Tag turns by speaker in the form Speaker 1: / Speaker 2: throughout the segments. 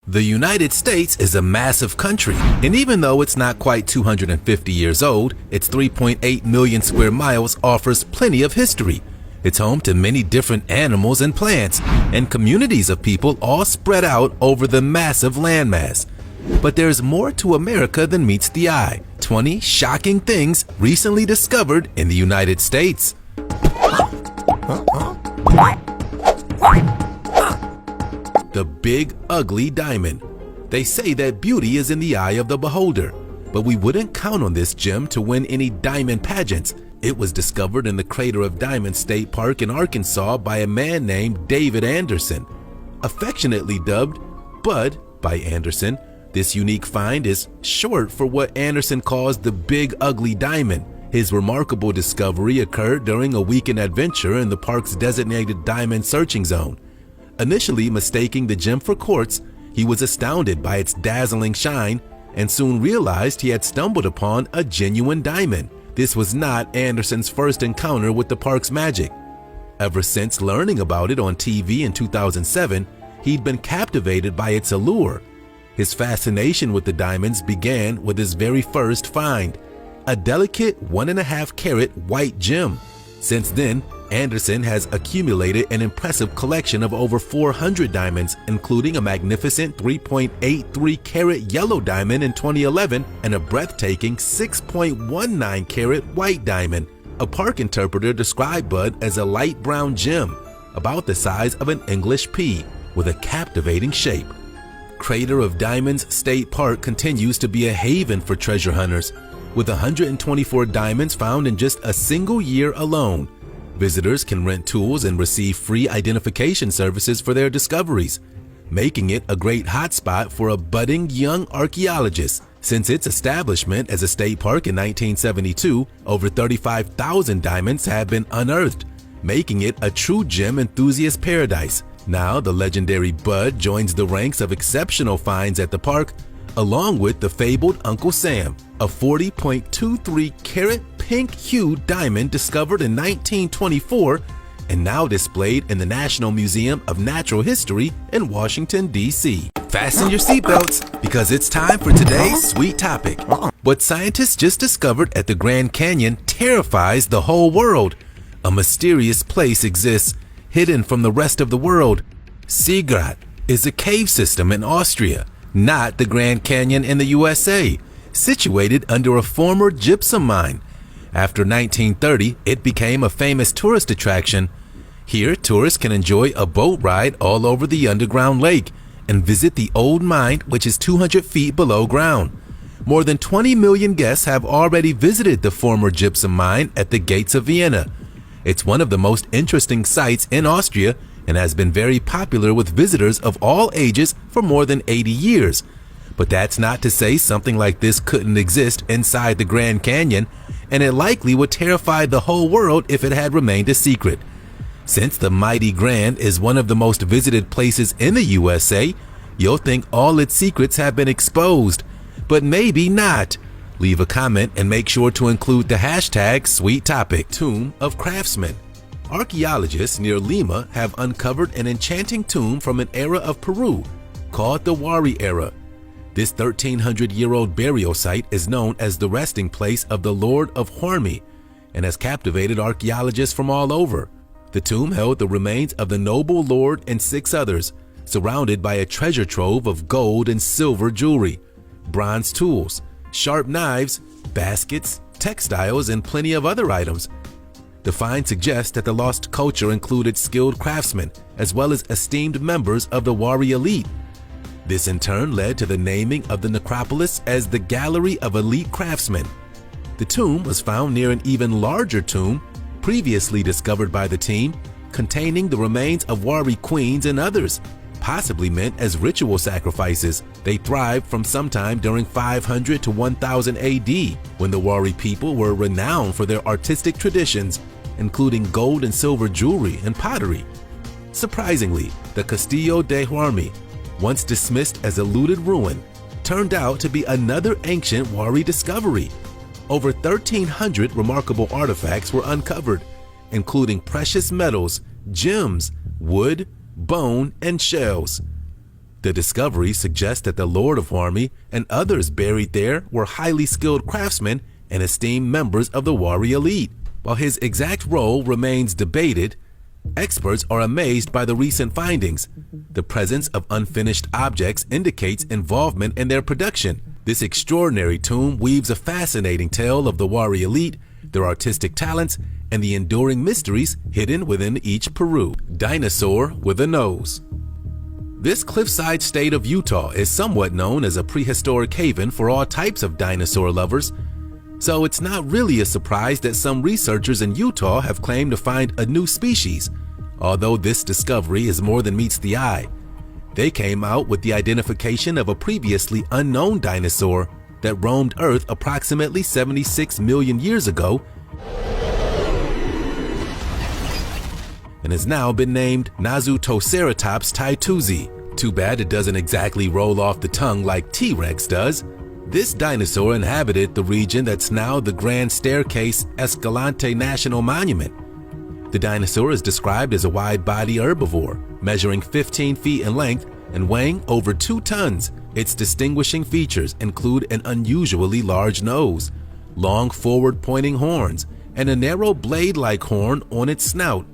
Speaker 1: The United States is a massive country, and even though it's not quite 250 years old, its 3.8 million square miles offers plenty of history. It's home to many different animals and plants, and communities of people all spread out over the massive landmass. But there's more to America than meets the eye. 20 shocking things recently discovered in the United States. The Big Ugly Diamond. They say that beauty is in the eye of the beholder, but we wouldn't count on this gem to win any diamond pageants. It was discovered in the Crater of Diamonds State Park in Arkansas by a man named David Anderson. Affectionately dubbed Bud by Anderson, this unique find is short for what Anderson calls the Big Ugly Diamond. His remarkable discovery occurred during a weekend adventure in the park's designated diamond searching zone. Initially mistaking the gem for quartz, he was astounded by its dazzling shine and soon realized he had stumbled upon a genuine diamond. This was not Anderson's first encounter with the park's magic. Ever since learning about it on TV in 2007, he'd been captivated by its allure. His fascination with the diamonds began with his very first find, a delicate 1.5 carat white gem. Since then, Anderson has accumulated an impressive collection of over 400 diamonds, including a magnificent 3.83 carat yellow diamond in 2011 and a breathtaking 6.19 carat white diamond. A park interpreter described Bud as a light brown gem, about the size of an English pea, with a captivating shape. Crater of Diamonds State Park continues to be a haven for treasure hunters, with 124 diamonds found in just a single year alone. Visitors can rent tools and receive free identification services for their discoveries, making it a great hotspot for a budding young archaeologist. Since its establishment as a state park in 1972, over 35,000 diamonds have been unearthed, making it a true gem enthusiast paradise. Now, the legendary Bud joins the ranks of exceptional finds at the park, along with the fabled Uncle Sam, a 40.23 carat pink-hued diamond discovered in 1924 and now displayed in the National Museum of Natural History in Washington, D.C. Fasten your seatbelts because it's time for today's sweet topic. What scientists just discovered at the Grand Canyon terrifies the whole world. A mysterious place exists, hidden from the rest of the world. Seegrat is a cave system in Austria, not the Grand Canyon in the USA, situated under a former gypsum mine. After 1930, it became a famous tourist attraction. Here, tourists can enjoy a boat ride all over the underground lake and visit the old mine, which is 200 feet below ground. More than 20 million guests have already visited the former gypsum mine at the gates of Vienna. It's one of the most interesting sites in Austria and has been very popular with visitors of all ages for more than 80 years. But that's not to say something like this couldn't exist inside the Grand Canyon, and it likely would terrify the whole world if it had remained a secret. Since the mighty Grand is one of the most visited places in the USA, you'll think all its secrets have been exposed, but maybe not. Leave a comment and make sure to include the hashtag #SweetTopic. Tomb of Craftsmen. Archaeologists near Lima have uncovered an enchanting tomb from an era of Peru called the Wari era. This 1,300-year-old burial site is known as the resting place of the Lord of Huarmi and has captivated archaeologists from all over. The tomb held the remains of the noble lord and 6 others, surrounded by a treasure trove of gold and silver jewelry, bronze tools, sharp knives, baskets, textiles, and plenty of other items. The find suggests that the lost culture included skilled craftsmen as well as esteemed members of the Wari elite. This in turn led to the naming of the necropolis as the Gallery of Elite Craftsmen. The tomb was found near an even larger tomb, previously discovered by the team, containing the remains of Wari queens and others, possibly meant as ritual sacrifices. They thrived from sometime during 500 to 1000 AD, when the Wari people were renowned for their artistic traditions, including gold and silver jewelry and pottery. Surprisingly, the Castillo de Huarmi, once dismissed as a looted ruin, turned out to be another ancient Wari discovery. Over 1,300 remarkable artifacts were uncovered, including precious metals, gems, wood, bone, and shells. The discovery suggests that the Lord of Warmi and others buried there were highly skilled craftsmen and esteemed members of the Wari elite. While his exact role remains debated, experts are amazed by the recent findings. The presence of unfinished objects indicates involvement in their production. This extraordinary tomb weaves a fascinating tale of the Wari elite, their artistic talents, and the enduring mysteries hidden within each Peru. Dinosaur with a nose. This cliffside state of Utah is somewhat known as a prehistoric haven for all types of dinosaur lovers, so it's not really a surprise that some researchers in Utah have claimed to find a new species, although this discovery is more than meets the eye. They came out with the identification of a previously unknown dinosaur that roamed Earth approximately 76 million years ago and has now been named Nazutoceratops taituzi. Too bad it doesn't exactly roll off the tongue like T-Rex does. This dinosaur inhabited the region that's now the Grand Staircase Escalante National Monument. The dinosaur is described as a wide-body herbivore, measuring 15 feet in length and weighing over 2 tons. Its distinguishing features include an unusually large nose, long forward-pointing horns, and a narrow blade-like horn on its snout.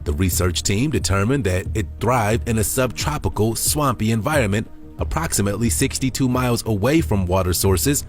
Speaker 1: The research team determined that it thrived in a subtropical, swampy environment approximately 62 miles away from water sources.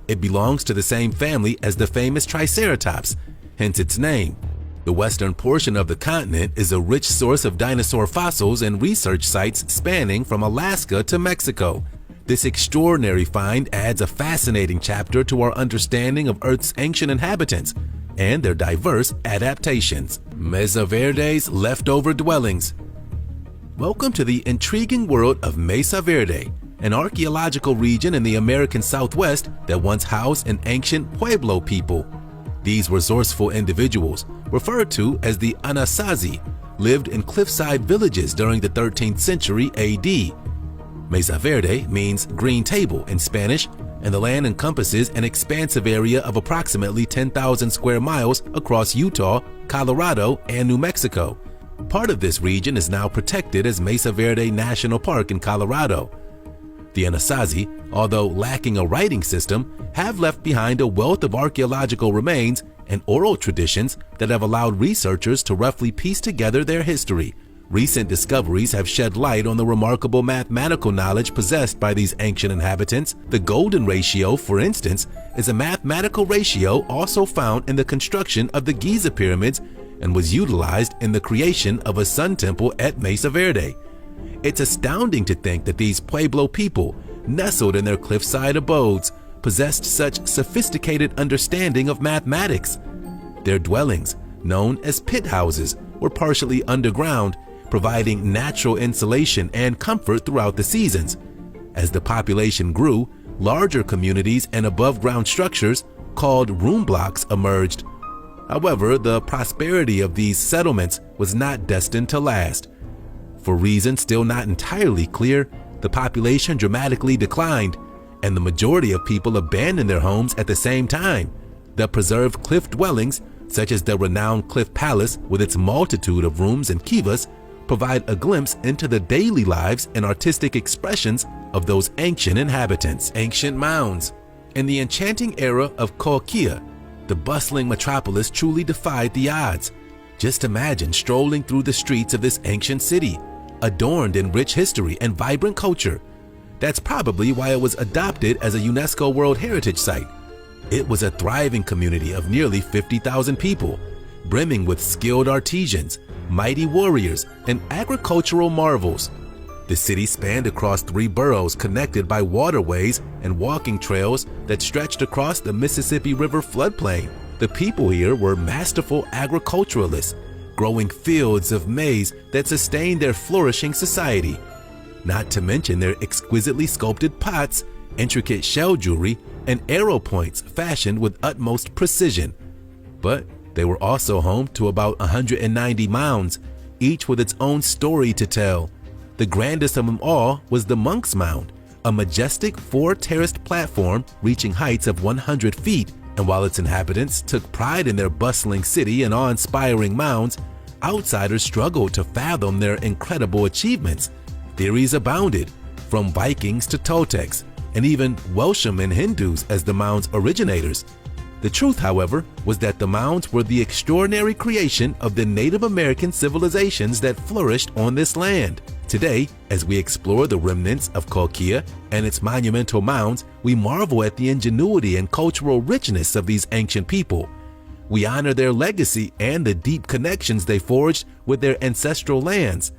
Speaker 1: It belongs to the same family as the famous Triceratops, hence its name. The western portion of the continent is a rich source of dinosaur fossils and research sites spanning from Alaska to Mexico. This extraordinary find adds a fascinating chapter to our understanding of Earth's ancient inhabitants and their diverse adaptations. Mesa Verde's leftover dwellings. Welcome to the intriguing world of Mesa Verde, an archaeological region in the American Southwest that once housed an ancient Pueblo people. These resourceful individuals, referred to as the Anasazi, lived in cliffside villages during the 13th century AD. Mesa Verde means green table in Spanish, and the land encompasses an expansive area of approximately 10,000 square miles across Utah, Colorado, and New Mexico. Part of this region is now protected as Mesa Verde National Park in Colorado. The Anasazi, although lacking a writing system, have left behind a wealth of archaeological remains and oral traditions that have allowed researchers to roughly piece together their history. Recent discoveries have shed light on the remarkable mathematical knowledge possessed by these ancient inhabitants. The golden ratio, for instance, is a mathematical ratio also found in the construction of the Giza pyramids and was utilized in the creation of a sun temple at Mesa Verde. It's astounding to think that these Pueblo people, nestled in their cliffside abodes, possessed such sophisticated understanding of mathematics. Their dwellings, known as pit houses, were partially underground, providing natural insulation and comfort throughout the seasons. As the population grew, larger communities and above-ground structures, called room blocks, emerged. However, the prosperity of these settlements was not destined to last. For reasons still not entirely clear, the population dramatically declined, and the majority of people abandoned their homes at the same time. The preserved cliff dwellings, such as the renowned Cliff Palace with its multitude of rooms and kivas, provide a glimpse into the daily lives and artistic expressions of those ancient inhabitants. Ancient mounds. In the enchanting era of Cahokia, the bustling metropolis truly defied the odds. Just imagine strolling through the streets of this ancient city, adorned in rich history and vibrant culture. That's probably why it was adopted as a UNESCO World Heritage Site. It was a thriving community of nearly 50,000 people, brimming with skilled artisans, mighty warriors, and agricultural marvels. The city spanned across 3 boroughs connected by waterways and walking trails that stretched across the Mississippi River floodplain. The people here were masterful agriculturalists, growing fields of maize that sustained their flourishing society. Not to mention their exquisitely sculpted pots, intricate shell jewelry, and arrow points fashioned with utmost precision. But they were also home to about 190 mounds, each with its own story to tell. The grandest of them all was the Monk's Mound, a majestic 4-terraced platform reaching heights of 100 feet. And while its inhabitants took pride in their bustling city and awe-inspiring mounds, outsiders struggled to fathom their incredible achievements. Theories abounded, from Vikings to Toltecs, and even Welsham and Hindus as the mound's originators. The truth, however, was that the mounds were the extraordinary creation of the Native American civilizations that flourished on this land. Today, as we explore the remnants of Kolkia and its monumental mounds, we marvel at the ingenuity and cultural richness of these ancient people. We honor their legacy and the deep connections they forged with their ancestral lands.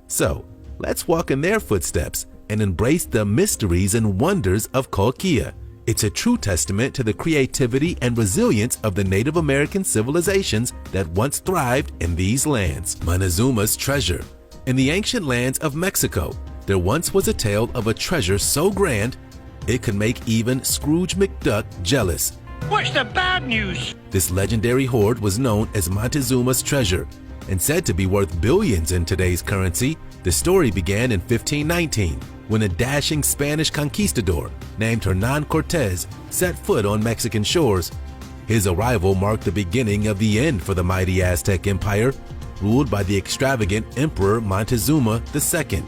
Speaker 1: So, let's walk in their footsteps and embrace the mysteries and wonders of Kolkia. It's a true testament to the creativity and resilience of the Native American civilizations that once thrived in these lands. Montezuma's treasure. In the ancient lands of Mexico, there once was a tale of a treasure so grand it could make even Scrooge McDuck jealous.
Speaker 2: What's the bad news?
Speaker 1: This legendary hoard was known as Montezuma's treasure and said to be worth billions in today's currency. The story began in 1519 when a dashing Spanish conquistador named Hernan Cortez set foot on Mexican shores. His arrival marked the beginning of the end for the mighty Aztec Empire, ruled by the extravagant Emperor Montezuma II.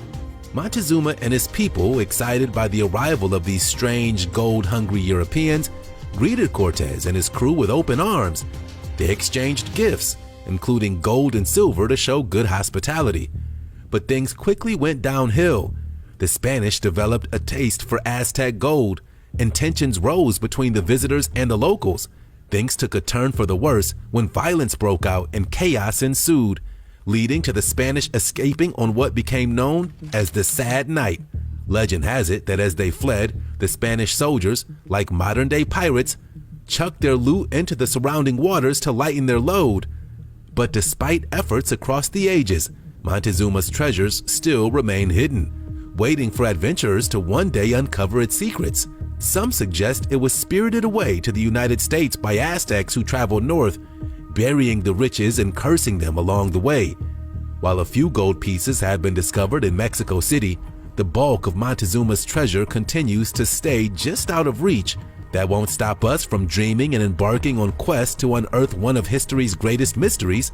Speaker 1: Montezuma and his people, excited by the arrival of these strange gold-hungry Europeans, greeted Cortez and his crew with open arms. They exchanged gifts, including gold and silver, to show good hospitality. But things quickly went downhill. The Spanish developed a taste for Aztec gold, and tensions rose between the visitors and the locals. Things took a turn for the worse when violence broke out and chaos ensued, leading to the Spanish escaping on what became known as the Sad Night. Legend has it that as they fled, the Spanish soldiers, like modern-day pirates, chucked their loot into the surrounding waters to lighten their load. But despite efforts across the ages, Montezuma's treasures still remain hidden, waiting for adventurers to one day uncover its secrets. Some suggest it was spirited away to the United States by Aztecs who traveled north, burying the riches and cursing them along the way. While a few gold pieces have been discovered in Mexico City, the bulk of Montezuma's treasure continues to stay just out of reach. That won't stop us from dreaming and embarking on quests to unearth one of history's greatest mysteries.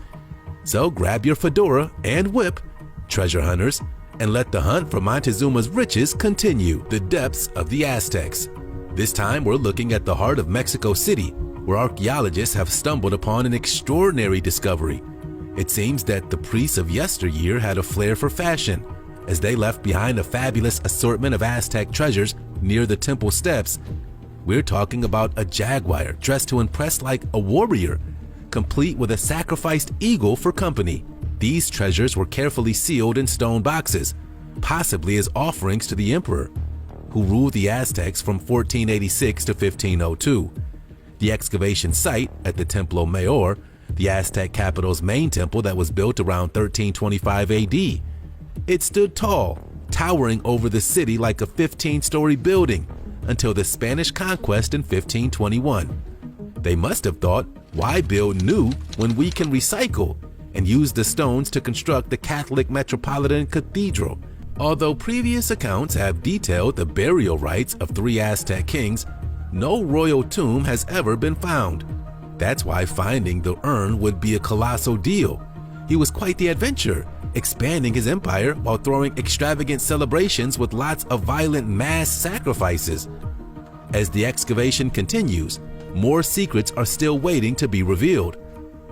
Speaker 1: So grab your fedora and whip, treasure hunters, and let the hunt for Montezuma's riches continue. The depths of the Aztecs. This time we're looking at the heart of Mexico City, where archaeologists have stumbled upon an extraordinary discovery. It seems that the priests of yesteryear had a flair for fashion, as they left behind a fabulous assortment of Aztec treasures near the temple steps. We're talking about a jaguar dressed to impress like a warrior, complete with a sacrificed eagle for company. These treasures were carefully sealed in stone boxes, possibly as offerings to the emperor, who ruled the Aztecs from 1486 to 1502. The excavation site at the Templo Mayor, the Aztec capital's main temple that was built around 1325 AD. It stood tall, towering over the city like a 15-story building until the Spanish conquest in 1521. They must have thought, why build new when we can recycle, and use the stones to construct the Catholic Metropolitan Cathedral. Although previous accounts have detailed the burial rites of 3 Aztec kings, no royal tomb has ever been found. That's why finding the urn would be a colossal deal. He was quite the adventurer, expanding his empire while throwing extravagant celebrations with lots of violent mass sacrifices. As the excavation continues, more secrets are still waiting to be revealed.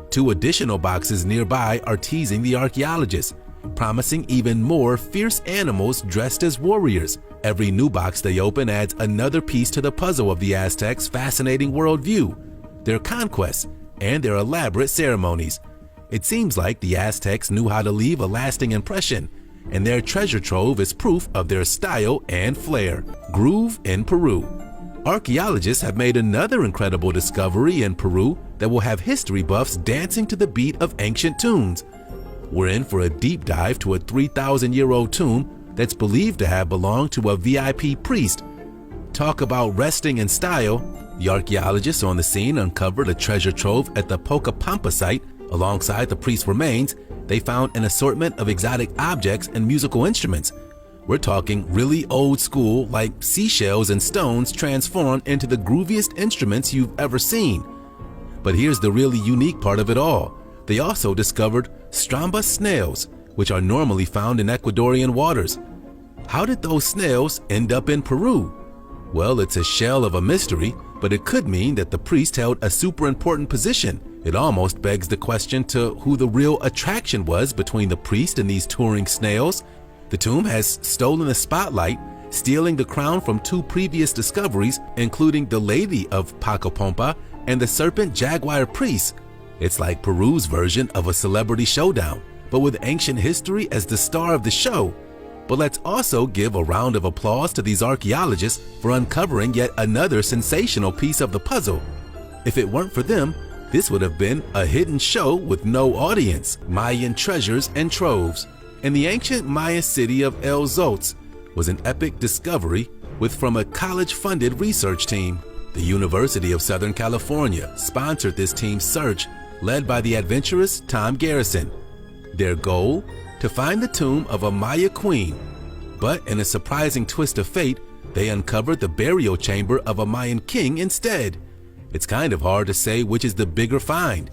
Speaker 1: 2 additional boxes nearby are teasing the archaeologists, promising even more fierce animals dressed as warriors. Every new box they open adds another piece to the puzzle of the Aztecs' fascinating worldview, their conquests, and their elaborate ceremonies. It seems like the Aztecs knew how to leave a lasting impression, and their treasure trove is proof of their style and flair. Groove in Peru. Archaeologists have made another incredible discovery in Peru that will have history buffs dancing to the beat of ancient tunes. We're in for a deep dive to a 3,000-year-old tomb that's believed to have belonged to a VIP priest. Talk about resting in style. The archaeologists on the scene uncovered a treasure trove at the Pocapampa site. Alongside the priest's remains, they found an assortment of exotic objects and musical instruments. We're talking really old school, like seashells and stones transformed into the grooviest instruments you've ever seen. But here's the really unique part of it all. They also discovered Stromba snails, which are normally found in Ecuadorian waters. How did those snails end up in Peru? Well, it's a shell of a mystery, but it could mean that the priest held a super important position. It almost begs the question to who the real attraction was between the priest and these touring snails. The tomb has stolen the spotlight, stealing the crown from two previous discoveries, including the Lady of Pacopompa and the Serpent Jaguar priest. It's like Peru's version of a celebrity showdown, but with ancient history as the star of the show. But let's also give a round of applause to these archaeologists for uncovering yet another sensational piece of the puzzle. If it weren't for them, this would have been a hidden show with no audience. Mayan treasures and troves. In the ancient Mayan city of El Zotz was an epic discovery from a college-funded research team. The University of Southern California sponsored this team's search, led by the adventurous Tom Garrison. Their goal? To find the tomb of a Maya queen. But in a surprising twist of fate, they uncovered the burial chamber of a Mayan king instead. It's kind of hard to say which is the bigger find.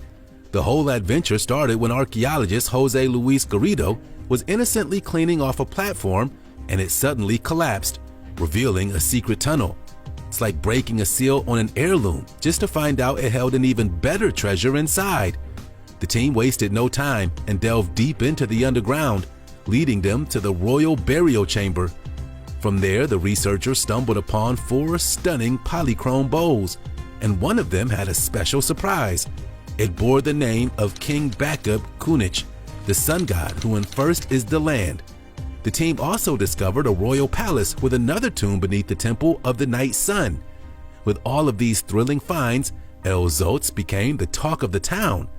Speaker 1: The whole adventure started when archaeologist Jose Luis Garrido was innocently cleaning off a platform and it suddenly collapsed, revealing a secret tunnel. It's like breaking a seal on an heirloom just to find out it held an even better treasure inside. The team wasted no time and delved deep into the underground, leading them to the royal burial chamber. From there, the researchers stumbled upon 4 stunning polychrome bowls, and one of them had a special surprise. It bore the name of King Bakub Kunich, the sun god who infers the land. The team also discovered a royal palace with another tomb beneath the temple of the night sun. With all of these thrilling finds, El Zotz became the talk of the town.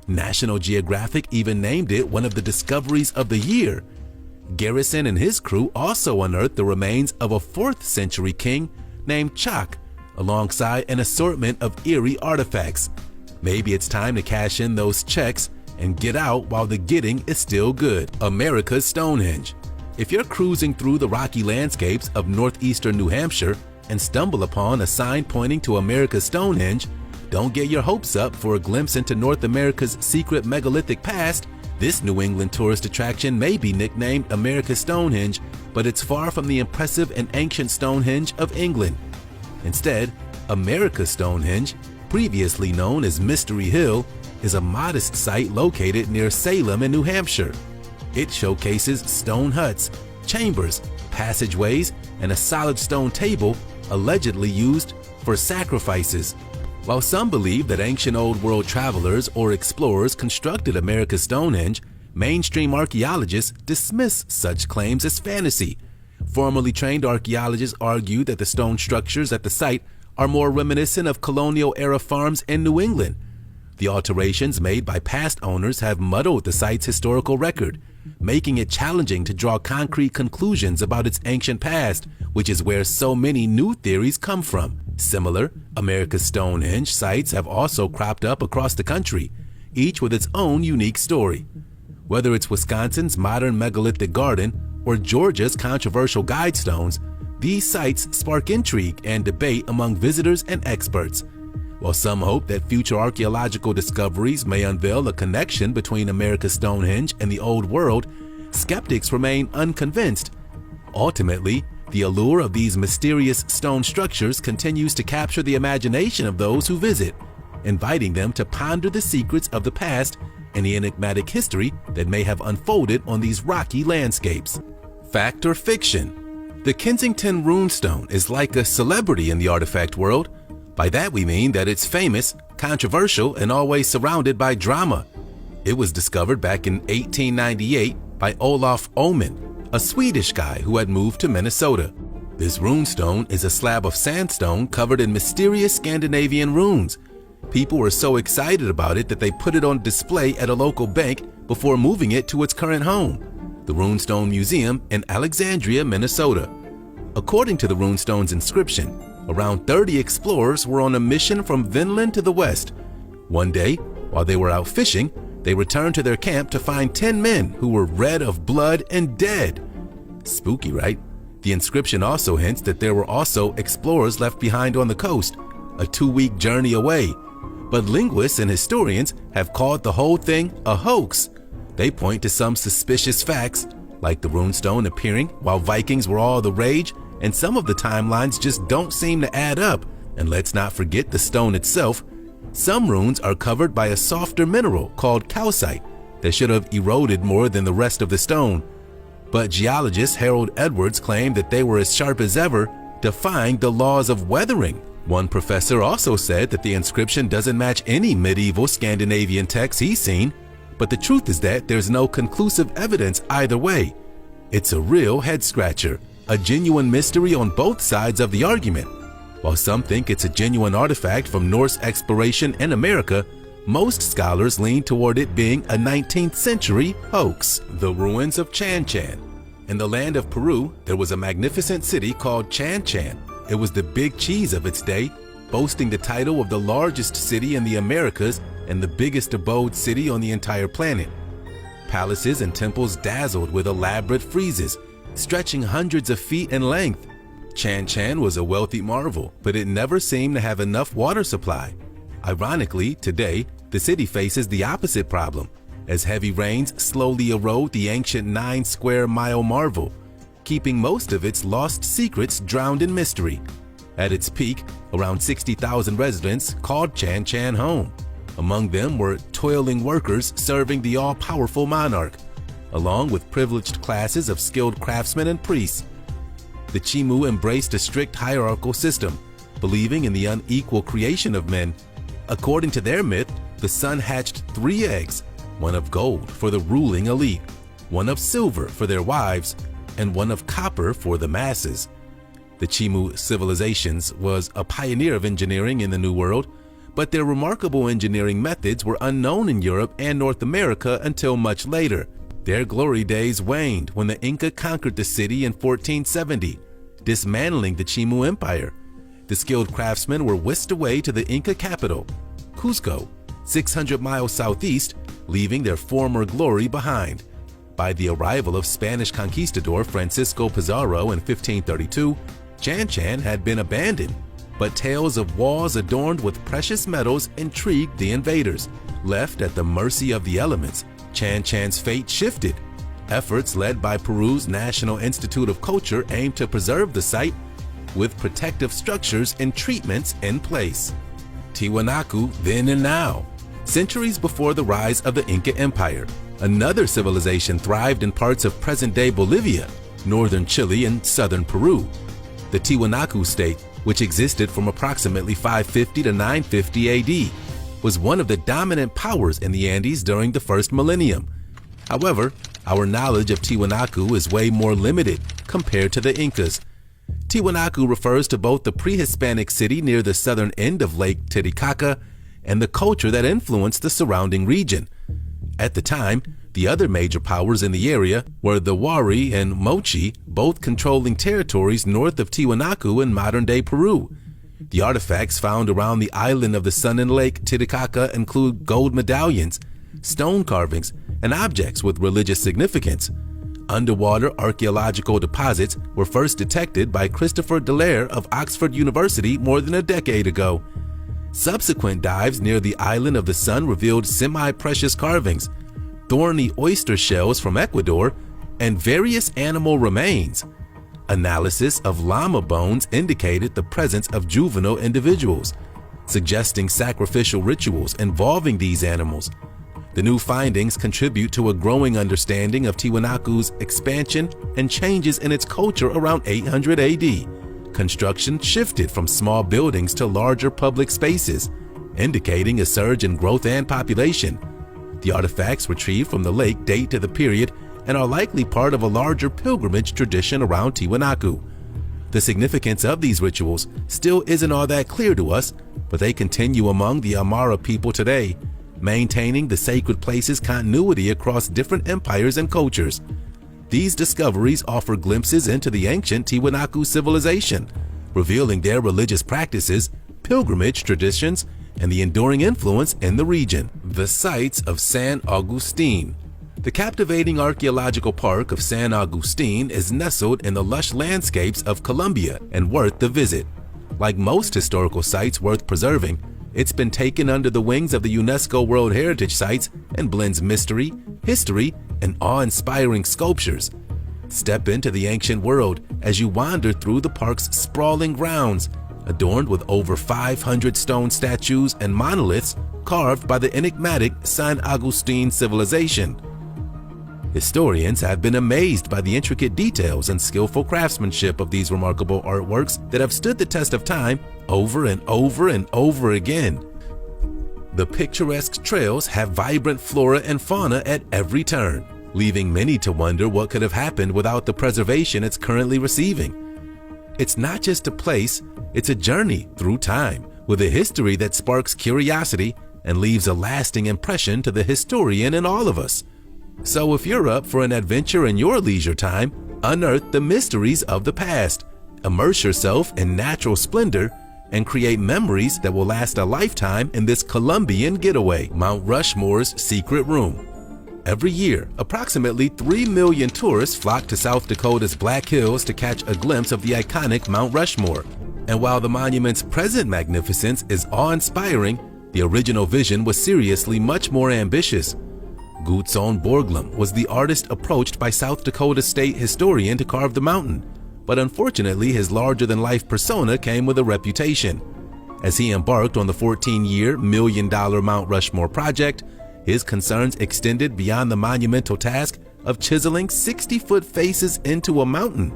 Speaker 1: National Geographic even named it one of the discoveries of the year. Garrison and his crew also unearthed the remains of a 4th century king named Chak, alongside an assortment of eerie artifacts. Maybe it's time to cash in those checks and get out while the getting is still good. America's Stonehenge. If you're cruising through the rocky landscapes of northeastern New Hampshire and stumble upon a sign pointing to America's Stonehenge, don't get your hopes up for a glimpse into North America's secret megalithic past. This New England tourist attraction may be nicknamed America's Stonehenge, but it's far from the impressive and ancient Stonehenge of England. Instead, America's Stonehenge, previously known as Mystery Hill, is a modest site located near Salem in New Hampshire. It showcases stone huts, chambers, passageways, and a solid stone table allegedly used for sacrifices. While some believe that ancient old world travelers or explorers constructed America's Stonehenge, mainstream archaeologists dismiss such claims as fantasy. Formally trained archaeologists argue that the stone structures at the site are more reminiscent of colonial-era farms in New England. The alterations made by past owners have muddled the site's historical record, making it challenging to draw concrete conclusions about its ancient past, which is where so many new theories come from. Similar, America's Stonehenge sites have also cropped up across the country, each with its own unique story. Whether it's Wisconsin's modern megalithic garden or Georgia's controversial guidestones, these sites spark intrigue and debate among visitors and experts. While some hope that future archaeological discoveries may unveil a connection between America's Stonehenge and the Old World, skeptics remain unconvinced. Ultimately, the allure of these mysterious stone structures continues to capture the imagination of those who visit, inviting them to ponder the secrets of the past and the enigmatic history that may have unfolded on these rocky landscapes. Fact or fiction? The Kensington Runestone is like a celebrity in the artifact world. By that we mean that it's famous, controversial, and always surrounded by drama. It was discovered back in 1898 by Olof Oman, a Swedish guy who had moved to Minnesota. This runestone is a slab of sandstone covered in mysterious Scandinavian runes. People were so excited about it that they put it on display at a local bank before moving it to its current home, the Runestone Museum in Alexandria, Minnesota. According to the runestone's inscription, around 30 explorers were on a mission from Vinland to the west. One day, while they were out fishing, they returned to their camp to find 10 men who were red of blood and dead. Spooky, right? The inscription also hints that there were also explorers left behind on the coast, a 2-week journey away. But linguists and historians have called the whole thing a hoax. They point to some suspicious facts, like the runestone appearing while Vikings were all the rage, and some of the timelines just don't seem to add up. And let's not forget the stone itself. Some runes are covered by a softer mineral called calcite that should have eroded more than the rest of the stone. But geologist Harold Edwards claimed that they were as sharp as ever, defying the laws of weathering. One professor also said that the inscription doesn't match any medieval Scandinavian text he's seen, but the truth is that there's no conclusive evidence either way. It's a real head-scratcher, a genuine mystery on both sides of the argument. While some think it's a genuine artifact from Norse exploration in America, most scholars lean toward it being a 19th century hoax. The ruins of Chan Chan. In the land of Peru, there was a magnificent city called Chan Chan. It was the big cheese of its day, boasting the title of the largest city in the Americas and the biggest abode city on the entire planet. Palaces and temples dazzled with elaborate friezes, stretching hundreds of feet in length. Chan Chan was a wealthy marvel, but it never seemed to have enough water supply. Ironically, today, the city faces the opposite problem, as heavy rains slowly erode the ancient 9-square-mile marvel, keeping most of its lost secrets drowned in mystery. At its peak, around 60,000 residents called Chan Chan home. Among them were toiling workers serving the all-powerful monarch, along with privileged classes of skilled craftsmen and priests. The Chimu embraced a strict hierarchical system, believing in the unequal creation of men. According to their myth, the sun hatched 3 eggs, one of gold for the ruling elite, one of silver for their wives, and one of copper for the masses. The Chimu civilizations was a pioneer of engineering in the New World, but their remarkable engineering methods were unknown in Europe and North America until much later. Their glory days waned when the Inca conquered the city in 1470, dismantling the Chimu Empire. The skilled craftsmen were whisked away to the Inca capital, Cusco, 600 miles southeast, leaving their former glory behind. By the arrival of Spanish conquistador Francisco Pizarro in 1532, Chan Chan had been abandoned, but tales of walls adorned with precious metals intrigued the invaders. Left at the mercy of the elements, Chan Chan's fate shifted. Efforts led by Peru's National Institute of Culture aimed to preserve the site, with protective structures and treatments in place. Tiwanaku then and now. Centuries before the rise of the Inca Empire, another civilization thrived in parts of present-day Bolivia, northern Chile, and southern Peru. The Tiwanaku state, which existed from approximately 550 to 950 AD, was one of the dominant powers in the Andes during the first millennium. However, our knowledge of Tiwanaku is way more limited compared to the Incas. Tiwanaku refers to both the pre-Hispanic city near the southern end of Lake Titicaca and the culture that influenced the surrounding region. At the time, the other major powers in the area were the Wari and Mochi, both controlling territories north of Tiwanaku in modern-day Peru. The artifacts found around the island of the sun in Lake Titicaca include gold medallions, stone carvings, and objects with religious significance. Underwater archaeological deposits were first detected by Christopher Dallaire of Oxford University more than a decade ago. Subsequent dives near the island of the sun revealed semi-precious carvings, thorny oyster shells from Ecuador, and various animal remains. Analysis of llama bones indicated the presence of juvenile individuals, suggesting sacrificial rituals involving these animals. The new findings contribute to a growing understanding of Tiwanaku's expansion and changes in its culture around 800 AD. Construction shifted from small buildings to larger public spaces, indicating a surge in growth and population. The artifacts retrieved from the lake date to the period and are likely part of a larger pilgrimage tradition around Tiwanaku. The significance of these rituals still isn't all that clear to us, but they continue among the Aymara people today, maintaining the sacred place's continuity across different empires and cultures. These discoveries offer glimpses into the ancient Tiwanaku civilization, revealing their religious practices, pilgrimage traditions, and the enduring influence in the region. The sites of San Agustin. The captivating archaeological park of San Agustin is nestled in the lush landscapes of Colombia and worth the visit. Like most historical sites worth preserving, it's been taken under the wings of the UNESCO World Heritage Sites and blends mystery, history, and awe-inspiring sculptures. Step into the ancient world as you wander through the park's sprawling grounds, adorned with over 500 stone statues and monoliths carved by the enigmatic San Agustin civilization. Historians have been amazed by the intricate details and skillful craftsmanship of these remarkable artworks that have stood the test of time over and over and over again. The picturesque trails have vibrant flora and fauna at every turn, leaving many to wonder what could have happened without the preservation it's currently receiving. It's not just a place, it's a journey through time with a history that sparks curiosity and leaves a lasting impression to the historian in all of us. So if you're up for an adventure in your leisure time, unearth the mysteries of the past, immerse yourself in natural splendor, and create memories that will last a lifetime in this Colombian getaway, Mount Rushmore's secret room. Every year, approximately 3 million tourists flock to South Dakota's Black Hills to catch a glimpse of the iconic Mount Rushmore. And while the monument's present magnificence is awe-inspiring, the original vision was seriously much more ambitious. Gutzon Borglum was the artist approached by South Dakota state historian to carve the mountain, but unfortunately his larger-than-life persona came with a reputation. As he embarked on the 14-year, million-dollar Mount Rushmore project, his concerns extended beyond the monumental task of chiseling 60-foot faces into a mountain.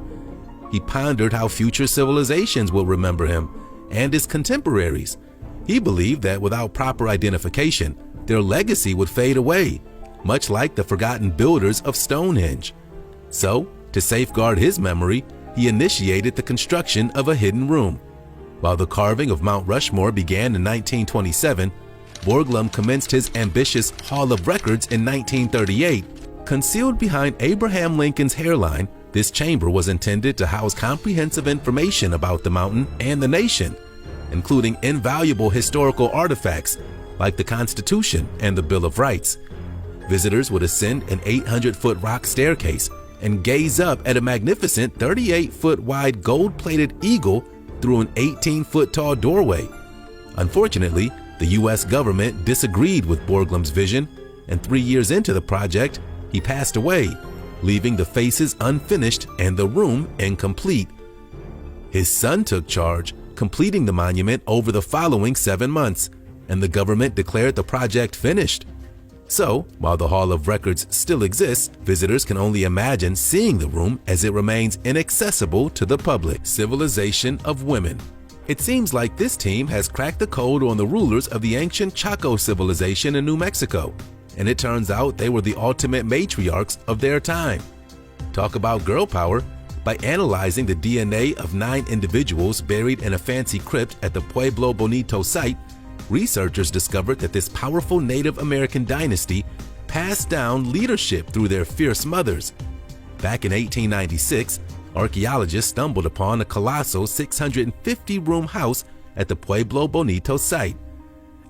Speaker 1: He pondered how future civilizations will remember him and his contemporaries. He believed that without proper identification, their legacy would fade away, much like the forgotten builders of Stonehenge. So, to safeguard his memory, he initiated the construction of a hidden room. While the carving of Mount Rushmore began in 1927, Borglum commenced his ambitious Hall of Records in 1938. Concealed behind Abraham Lincoln's hairline, this chamber was intended to house comprehensive information about the mountain and the nation, including invaluable historical artifacts like the Constitution and the Bill of Rights. Visitors would ascend an 800-foot rock staircase and gaze up at a magnificent 38-foot-wide gold-plated eagle through an 18-foot-tall doorway. Unfortunately, the U.S. government disagreed with Borglum's vision, and 3 years into the project, he passed away, leaving the faces unfinished and the room incomplete. His son took charge, completing the monument over the following 7 months, and the government declared the project finished. So, while the Hall of Records still exists, visitors can only imagine seeing the room as it remains inaccessible to the public. Civilization of women. It seems like this team has cracked the code on the rulers of the ancient Chaco civilization in New Mexico, and it turns out they were the ultimate matriarchs of their time. Talk about girl power. By analyzing the DNA of 9 individuals buried in a fancy crypt at the Pueblo Bonito site, researchers discovered that this powerful Native American dynasty passed down leadership through their fierce mothers. Back in 1896, archaeologists stumbled upon a colossal 650-room house at the Pueblo Bonito site.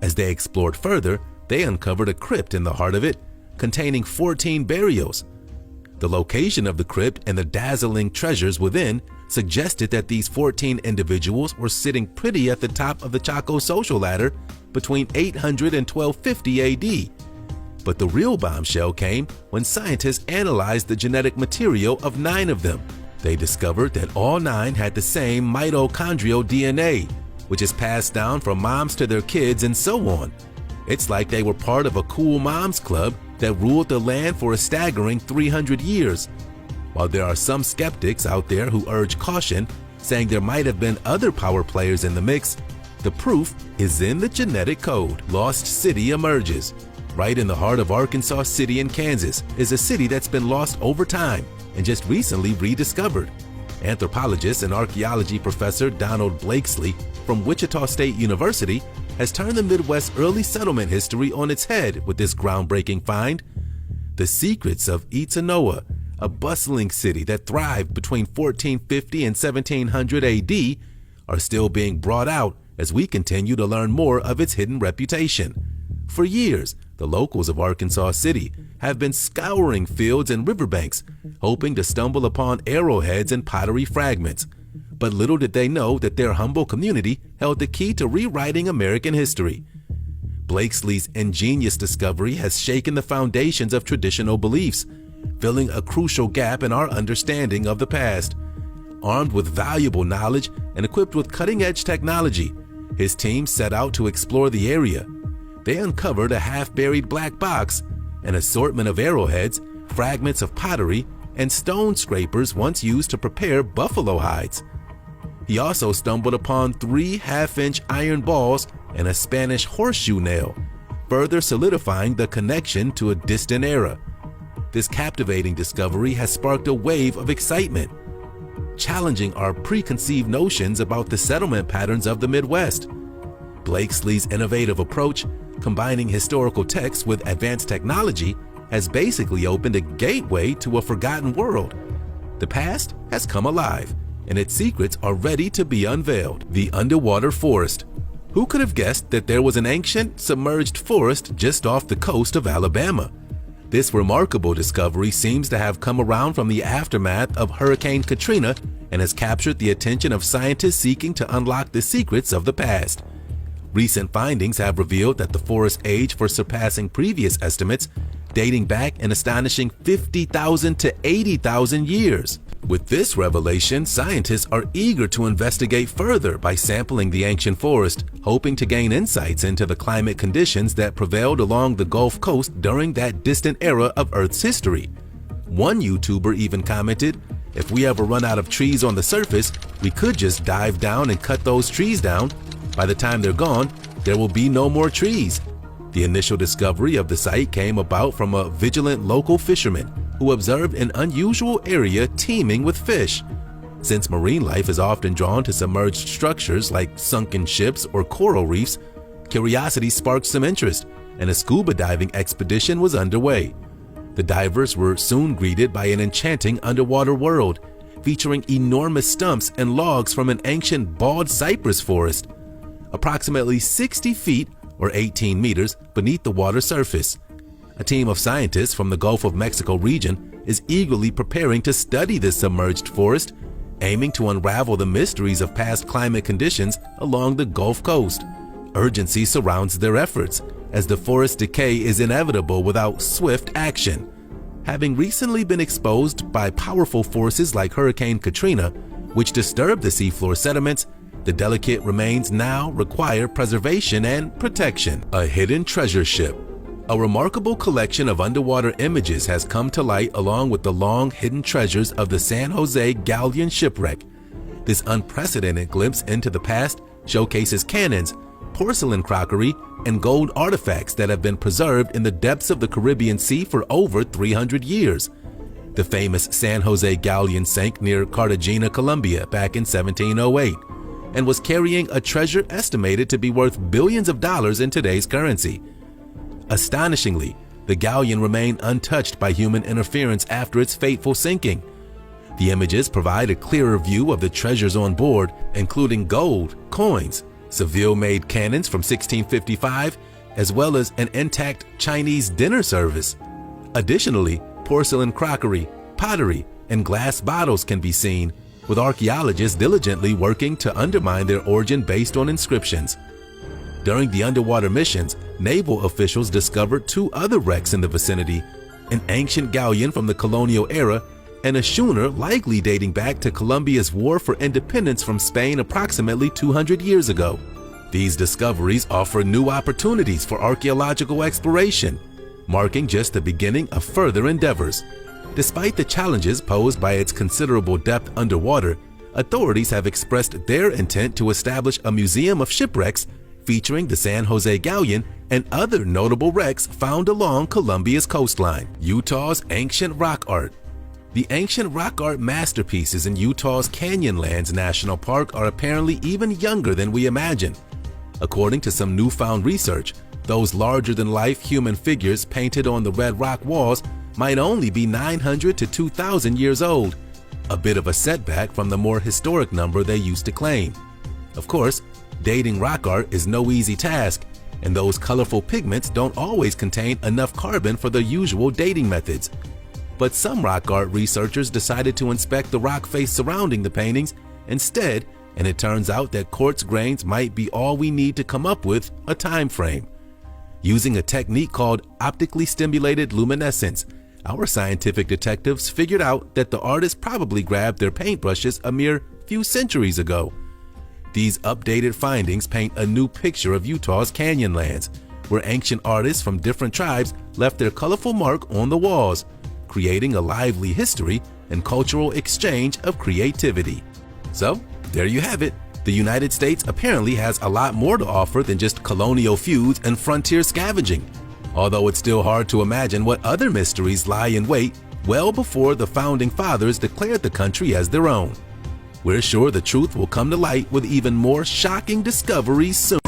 Speaker 1: As they explored further, they uncovered a crypt in the heart of it, containing 14 burials. The location of the crypt and the dazzling treasures within suggested that these 14 individuals were sitting pretty at the top of the Chaco social ladder between 800 and 1250 AD. But the real bombshell came when scientists analyzed the genetic material of 9 of them. They discovered that all 9 had the same mitochondrial DNA, which is passed down from moms to their kids and so on. It's like they were part of a cool moms club that ruled the land for a staggering 300 years. While there are some skeptics out there who urge caution, saying there might have been other power players in the mix, the proof is in the genetic code. Lost City emerges. Right in the heart of Arkansas City in Kansas is a city that's been lost over time and just recently rediscovered. Anthropologist and archaeology professor Donald Blakesley from Wichita State University has turned the Midwest early settlement history on its head with this groundbreaking find. The secrets of Itzanoa, a bustling city that thrived between 1450 and 1700 AD, are still being brought out as we continue to learn more of its hidden reputation. For years, the locals of Arkansas City have been scouring fields and riverbanks, hoping to stumble upon arrowheads and pottery fragments. But little did they know that their humble community held the key to rewriting American history. Blakesley's ingenious discovery has shaken the foundations of traditional beliefs, filling a crucial gap in our understanding of the past. Armed with valuable knowledge and equipped with cutting-edge technology, his team set out to explore the area. They uncovered a half-buried black box, an assortment of arrowheads, fragments of pottery, and stone scrapers once used to prepare buffalo hides. He also stumbled upon 3 half-inch iron balls and a Spanish horseshoe nail, further solidifying the connection to a distant era. This captivating discovery has sparked a wave of excitement, challenging our preconceived notions about the settlement patterns of the Midwest. Blakesley's innovative approach, combining historical texts with advanced technology, has basically opened a gateway to a forgotten world. The past has come alive, and its secrets are ready to be unveiled. The underwater forest. Who could have guessed that there was an ancient, submerged forest just off the coast of Alabama? This remarkable discovery seems to have come around from the aftermath of Hurricane Katrina and has captured the attention of scientists seeking to unlock the secrets of the past. Recent findings have revealed that the forest's age for surpassing previous estimates, dating back an astonishing 50,000 to 80,000 years. With this revelation, scientists are eager to investigate further by sampling the ancient forest, hoping to gain insights into the climate conditions that prevailed along the Gulf Coast during that distant era of Earth's history. One YouTuber even commented, "If we ever run out of trees on the surface, we could just dive down and cut those trees down. By the time they're gone, there will be no more trees." The initial discovery of the site came about from a vigilant local fisherman who observed an unusual area teeming with fish. Since marine life is often drawn to submerged structures like sunken ships or coral reefs, curiosity sparked some interest, and a scuba diving expedition was underway. The divers were soon greeted by an enchanting underwater world, featuring enormous stumps and logs from an ancient bald cypress forest, approximately 60 feet or 18 meters beneath the water surface. A team of scientists from the Gulf of Mexico region is eagerly preparing to study this submerged forest, aiming to unravel the mysteries of past climate conditions along the Gulf Coast. Urgency surrounds their efforts, as the forest decay is inevitable without swift action. Having recently been exposed by powerful forces like Hurricane Katrina, which disturbed the seafloor sediments, the delicate remains now require preservation and protection. A hidden treasure ship. A remarkable collection of underwater images has come to light along with the long hidden treasures of the San Jose Galleon shipwreck. This unprecedented glimpse into the past showcases cannons, porcelain crockery, and gold artifacts that have been preserved in the depths of the Caribbean Sea for over 300 years. The famous San Jose Galleon sank near Cartagena, Colombia back in 1708 and was carrying a treasure estimated to be worth billions of dollars in today's currency. Astonishingly, the galleon remained untouched by human interference after its fateful sinking. The images provide a clearer view of the treasures on board, including gold, coins, Seville-made cannons from 1655, as well as an intact Chinese dinner service. Additionally, porcelain crockery, pottery, and glass bottles can be seen, with archaeologists diligently working to undermine their origin based on inscriptions. During the underwater missions, naval officials discovered 2 other wrecks in the vicinity, an ancient galleon from the colonial era and a schooner likely dating back to Colombia's war for independence from Spain approximately 200 years ago. These discoveries offer new opportunities for archaeological exploration, marking just the beginning of further endeavors. Despite the challenges posed by its considerable depth underwater, authorities have expressed their intent to establish a museum of shipwrecks featuring the San Jose Galleon and other notable wrecks found along Colombia's coastline. Utah's ancient rock art. The ancient rock art masterpieces in Utah's Canyonlands National Park are apparently even younger than we imagine. According to some newfound research, those larger-than-life human figures painted on the red rock walls might only be 900 to 2,000 years old, a bit of a setback from the more historic number they used to claim. Of course, dating rock art is no easy task, and those colorful pigments don't always contain enough carbon for the usual dating methods. But some rock art researchers decided to inspect the rock face surrounding the paintings instead, and it turns out that quartz grains might be all we need to come up with a time frame. Using a technique called optically stimulated luminescence, our scientific detectives figured out that the artists probably grabbed their paintbrushes a mere few centuries ago. These updated findings paint a new picture of Utah's canyonlands, where ancient artists from different tribes left their colorful mark on the walls, creating a lively history and cultural exchange of creativity. So, there you have it. The United States apparently has a lot more to offer than just colonial feuds and frontier scavenging, although it's still hard to imagine what other mysteries lie in wait well before the Founding Fathers declared the country as their own. We're sure the truth will come to light with even more shocking discoveries soon.